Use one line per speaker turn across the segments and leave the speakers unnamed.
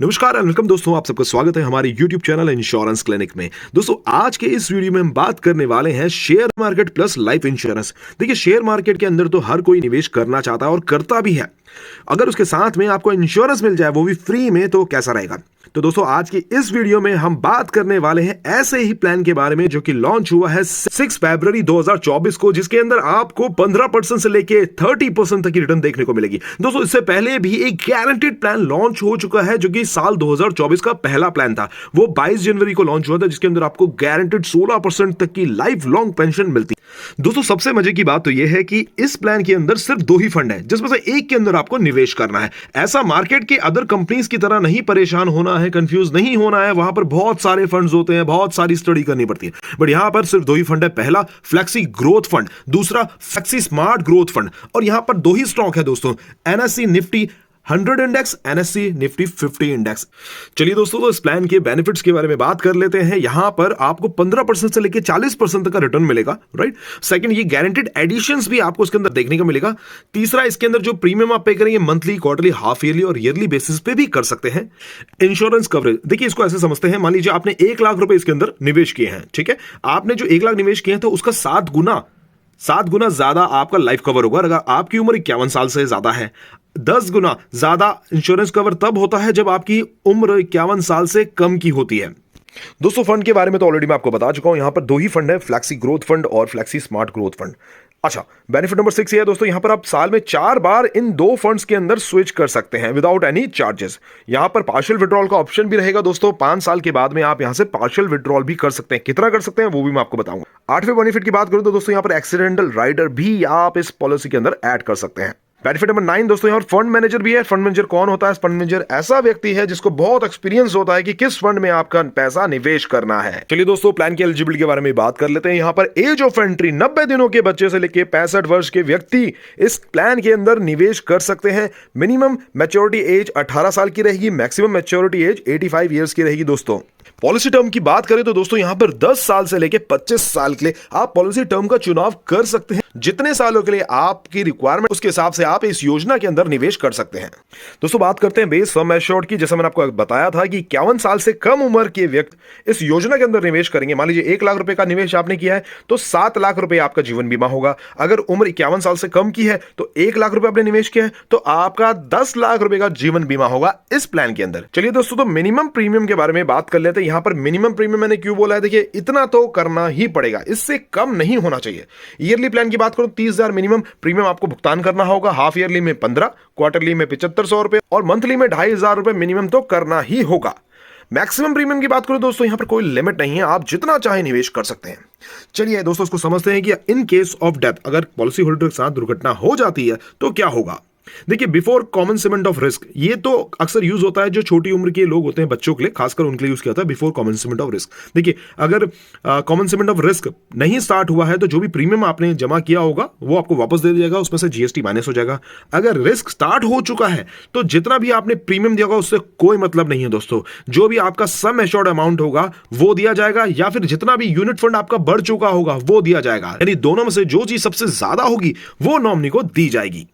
नमस्कार and welcome दोस्तों, आप सबका स्वागत है हमारे YouTube चैनल इंश्योरेंस क्लिनिक में। दोस्तों, आज के इस वीडियो में हम बात करने वाले हैं share market plus life insurance. देखिए, शेयर मार्केट के अंदर तो हर कोई निवेश करना चाहता है और करता भी है। अगर उसके साथ में आपको इंश्योरेंस मिल जाए, वो भी फ्री में, तो कैसा रहेगा। तो दोस्तों, आज की इस वीडियो में हम बात करने वाले हैं ऐसे ही प्लान के बारे में जो कि लॉन्च हुआ है 6 फरवरी 2024 को, जिसके अंदर आपको 15% से लेके 30% तक की रिटर्न देखने को मिलेगी। दोस्तों, इससे पहले भी एक गारंटेड प्लान लॉन्च हो चुका है जो कि साल 2024 का पहला प्लान था। वो 22 जनवरी को लॉन्च हुआ था, जिसके अंदर आपको गारंटेड 16% तक की लाइफ लॉन्ग पेंशन मिलती। दोस्तों, सबसे मजे की बात तो यह है कि इस प्लान के अंदर सिर्फ 2 ही फंड है, जिसमें से एक के अंदर आपको निवेश करना है। ऐसा मार्केट के अदर कंपनीज की तरह नहीं परेशान होना है, कंफ्यूज नहीं होना है। वहां पर बहुत सारे फंड्स होते हैं, बहुत सारी स्टडी करनी पड़ती है, बट यहां पर सिर्फ 2 ही फंड है। पहला फ्लेक्सी ग्रोथ फंड, दूसरा फ्लेक्सी स्मार्ट ग्रोथ फंड। और यहां पर 2 ही स्टॉक है दोस्तों, NSC Nifty 100 index, NSC Nifty 50 index. चलिए दोस्तों, तो इस प्लान के बेनिफिट्स के बारे में बात कर लेते हैं। यहां पर आपको 15% से लेकर 40% तक का रिटर्न मिलेगा, राइट। सेकंड, ये गारंटेड एडिशंस भी आपको इसके अंदर देखने को मिलेगा। तीसरा, इसके अंदर जो प्रीमियम आप पे करेंगे मंथली, क्वार्टरली, हाफ ईयरली और ईयरली बेसिस पे भी कर सकते हैं। इंश्योरेंस कवरेज, देखिए इसको ऐसे समझते हैं, मान लीजिए आपने 1 लाख रुपए इसके अंदर निवेश किए हैं, ठीक है। आपने जो 1 लाख निवेश किए हैं तो उसका 7 गुना ज्यादा आपका लाइफ कवर होगा अगर आपकी उम्र 51 साल से ज्यादा है। 10 गुना ज्यादा इंश्योरेंस कवर तब होता है जब आपकी उम्र 51 साल से कम की होती है। दोस्तों, फंड के बारे में तो ऑलरेडी मैं आपको बता चुका हूं। यहां पर 2 ही फंड है, फ्लेक्सी ग्रोथ फंड और फ्लेक्सी स्मार्ट ग्रोथ फंड। अच्छा, बेनिफिट नंबर 6 ये है दोस्तों, यहां पर आप साल में 4 बार इन 2 फंड्स के अंदर स्विच कर सकते हैं विदाउट एनी चार्जेस। यहां पर पार्शियल विड्रॉल का ऑप्शन भी रहेगा दोस्तों। 5 साल के बाद में आप यहां से पार्शियल विड्रॉल भी कर सकते हैं। कितना कर सकते हैं वो भी मैं आपको बताऊंगा। 8वें बेनिफिट की बात करूं तो दोस्तों, यहां पर एक्सीडेंटल राइडर भी आप इस पॉलिसी के अंदर ऐड कर सकते हैं। बेनिफिट नंबर 9 दोस्तों, यहाँ फंड मैनेजर भी है। फंड मैनेजर कौन होता है? फंड मैनेजर ऐसा व्यक्ति है जिसको बहुत एक्सपीरियंस होता है कि किस फंड में आपका पैसा निवेश करना है। चलिए दोस्तों, प्लान की एलिजिबिलिटी के बारे में बात कर लेते हैं। यहाँ पर एज ऑफ एंट्री 90 दिनों के बच्चे से लेकर 65 वर्ष के व्यक्ति इस प्लान के अंदर निवेश कर सकते हैं। मिनिमम मैच्योरिटी एज 18 साल की रहेगी, मैक्सिमम मैच्योरिटी एज 85 ईयर्स की रहेगी दोस्तों। पॉलिसी टर्म की बात करें तो दोस्तों, यहां पर 10 साल से लेकर 25 साल के लिए आप पॉलिसी टर्म का चुनाव कर सकते हैं। जितने सालों के लिए आपकी रिक्वायरमेंट, उसके हिसाब से आप इस योजना के अंदर निवेश कर सकते हैं। दोस्तों, बात करते हैं बेस सम एश्योर्ड की। जैसा मैंने आपको बताया था कि 51 साल से कम उम्र के व्यक्ति इस योजना के अंदर निवेश करेंगे। मान लीजिए 1 लाख रुपए का निवेश आपने किया है तो 7 लाख रुपए आपका जीवन बीमा होगा। अगर उम्र 51 साल से कम की है तो 1 लाख रुपए आपने निवेश किया है तो आपका 10 लाख रुपए का जीवन बीमा होगा इस प्लान के अंदर। चलिए दोस्तों, तो मिनिमम प्रीमियम के बारे में बात कर लेते हैं। यहां पर मिनिमम प्रीमियम मैंने क्यों बोला है, देखिए इतना तो करना ही पड़ेगा, इससे कम नहीं होना चाहिए। ईयरली प्लान की बात करूं, 30,000 मिनिमम प्रीमियम आपको भुगतान करना होगा। हाफ ईयरली में 15, क्वार्टरली में 7500 रुपए और मंथली में 2,500 रुपए मिनिमम तो करना ही होगा। मैक्सिमम प्रीमियम की बात करूं दोस्तों, यहां पर कोई लिमिट नहीं है, आप जितना चाहे निवेश कर सकते हैं। चलिए दोस्तों, इसको समझते हैं कि इन केस ऑफ डेथ, अगर पॉलिसी होल्डर के साथ दुर्घटना हो जाती है तो क्या होगा। देखिए, बिफोर कॉमेंसमेंट ऑफ रिस्क, ये तो अक्सर यूज होता है जो छोटी उम्र के लोग होते हैं, बच्चों के लिए, खासकर उनके लिए यूज किया जाता है बिफोर कॉमेंसमेंट ऑफ रिस्क। देखिए, अगर कॉमेंसमेंट ऑफ रिस्क नहीं स्टार्ट हुआ है तो जो भी प्रीमियम आपने जमा किया होगा वो आपको वापस दे दिया जाएगा, उसमें से जीएसटी माइनस हो जाएगा। अगर रिस्क स्टार्ट हो चुका है तो जितना भी आपने प्रीमियम दिया होगा उससे कोई मतलब नहीं है दोस्तों। जो भी आपका सम एश्योर्ड अमाउंट होगा वो दिया जाएगा, या फिर जितना भी यूनिट फंड आपका बढ़ चुका होगा वो दिया जाएगा। यानी दोनों में से जो चीज सबसे ज्यादा होगी वो नॉमिनी को दी जाएगी।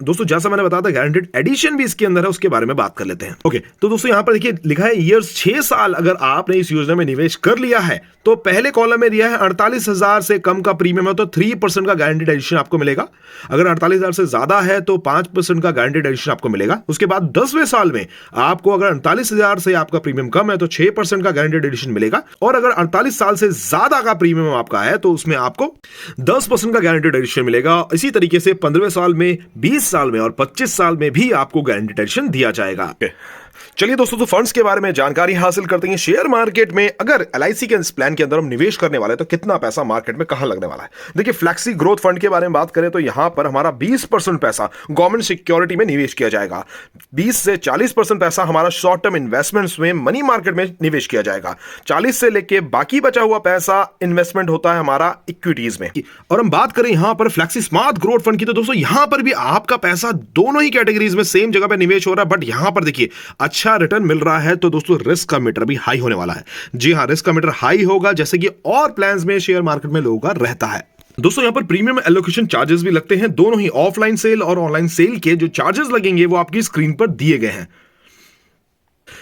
दोस्तों, जैसा मैंने बताया था, गारंटेड एडिशन भी इसके अंदर है, उसके बारे में बात कर लेते हैं। ओके, तो दोस्तों यहां पर देखिए लिखा है ईयर्स 6 साल अगर आपने इस योजना में निवेश कर लिया है तो पहले कॉलम में दिया है 48,000 से कम का प्रीमियम है तो 3% का गारंटेड एडिशन आपको मिलेगा। अगर 48,000 से ज्यादा है तो 5% का गारंटेड एडिशन आपको मिलेगा। उसके बाद 10वें साल में आपको अगर 48,000 से आपका प्रीमियम कम है तो 6% का गारंटेड एडिशन मिलेगा। और अगर 48 साल से ज्यादा का प्रीमियम आपका है तो उसमें आपको 10% का गारंटेड एडिशन मिलेगा। इसी तरीके से 15वें साल में, 20 साल में और 25 साल में भी आपको गारंटेड एडिशन दिया जाएगा। चलिए दोस्तों, तो फंड्स के बारे में जानकारी हासिल करते हैं। शेयर मार्केट में अगर एलआईसी के इस प्लान के अंदर हम निवेश करने वाले हैं तो कितना पैसा मार्केट में कहां लगने वाला है। देखिए, फ्लेक्सी ग्रोथ फंड के बारे में बात करें तो यहां पर हमारा 20% पैसा गवर्नमेंट सिक्योरिटी में निवेश किया जाएगा। 20 से 40% पैसा हमारा शॉर्ट टर्म इन्वेस्टमेंट्स में, मनी मार्केट में निवेश किया जाएगा। 40 से लेके बाकी बचा हुआ पैसा इन्वेस्टमेंट होता है हमारा इक्विटीज में। और हम बात करें यहां पर फ्लेक्सी स्मार्ट ग्रोथ फंड की तो दोस्तों यहां पर भी आपका पैसा दोनों ही कैटेगरीज में सेम जगह पर निवेश हो रहा है, बट यहां पर देखिए अच्छा रिटर्न मिल रहा है तो दोस्तों रिस्क का मीटर भी हाई होने वाला है। जी हां, रिस्क का मीटर हाई होगा जैसे कि और प्लान्स में शेयर मार्केट में लोगों का रहता है। दोस्तों यहां पर प्रीमियम एलोकेशन चार्जेस भी लगते हैं। दोनों ही ऑफलाइन सेल और ऑनलाइन सेल के जो चार्जेस लगेंगे वो आपकी स्क्रीन पर दिए गए हैं।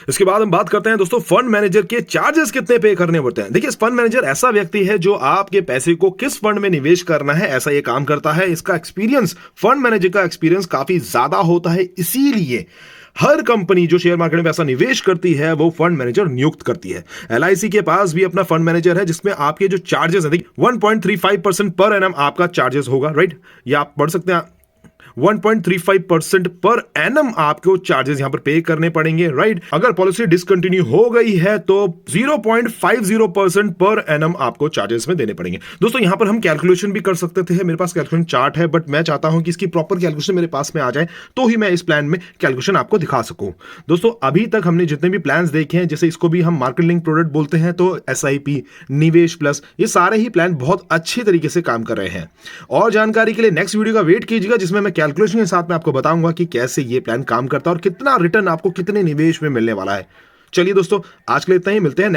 इसके बाद हम बात करते हैं दोस्तों फंड मैनेजर के चार्जेस कितने पे करने पड़ते हैं। देखिए फंड मैनेजर ऐसा व्यक्ति है जो आपके पैसे को किस फंड में निवेश करना है ऐसा ये काम करता है। इसका एक्सपीरियंस, फंड मैनेजर का एक्सपीरियंस काफी ज्यादा होता है, इसीलिए हर कंपनी जो शेयर मार्केट में पैसा निवेश करती है वो फंड मैनेजर नियुक्त करती है। एलआईसी के पास भी अपना फंड मैनेजर है जिसमें आपके जो चार्जेस है, देखिए 1.35% पर एनम आपका चार्जेस होगा, राइट। ये आप पढ़ सकते हैं, 1.35% पर एनम आपको चार्जेस यहां पर पे करने पड़ेंगे, राइट। अगर पॉलिसी डिसकंटिन्यू हो गई है तो 0.50% पर एनम आपको चार्जेस में देने पड़ेंगे। दोस्तों यहां पर हम कैलकुलेशन भी कर सकते थे, मेरे पास कैलकुलेशन चार्ट है, बट मैं चाहता हूं कि इसकी प्रॉपर कैलकुलेशन मेरे पास में आ जाए तो ही मैं इस प्लान में कैलकुलेशन आपको दिखा सकूं। दोस्तों अभी तक हमने जितने भी प्लान देखे हैं, जैसे इसको भी हम मार्केट लिंक प्रोडक्ट बोलते हैं, तो एसआईपी, निवेश प्लस, ये सारे ही प्लान बहुत अच्छी तरीके से काम कर रहे हैं। और जानकारी के लिए नेक्स्ट वीडियो का वेट कीजिएगा जिसमें मैं कैलकुलेशन के साथ में आपको बताऊंगा कि कैसे ये प्लान काम करता है और कितना रिटर्न आपको कितने निवेश में मिलने वाला है। चलिए दोस्तों आज के लिए इतना ही, मिलते हैं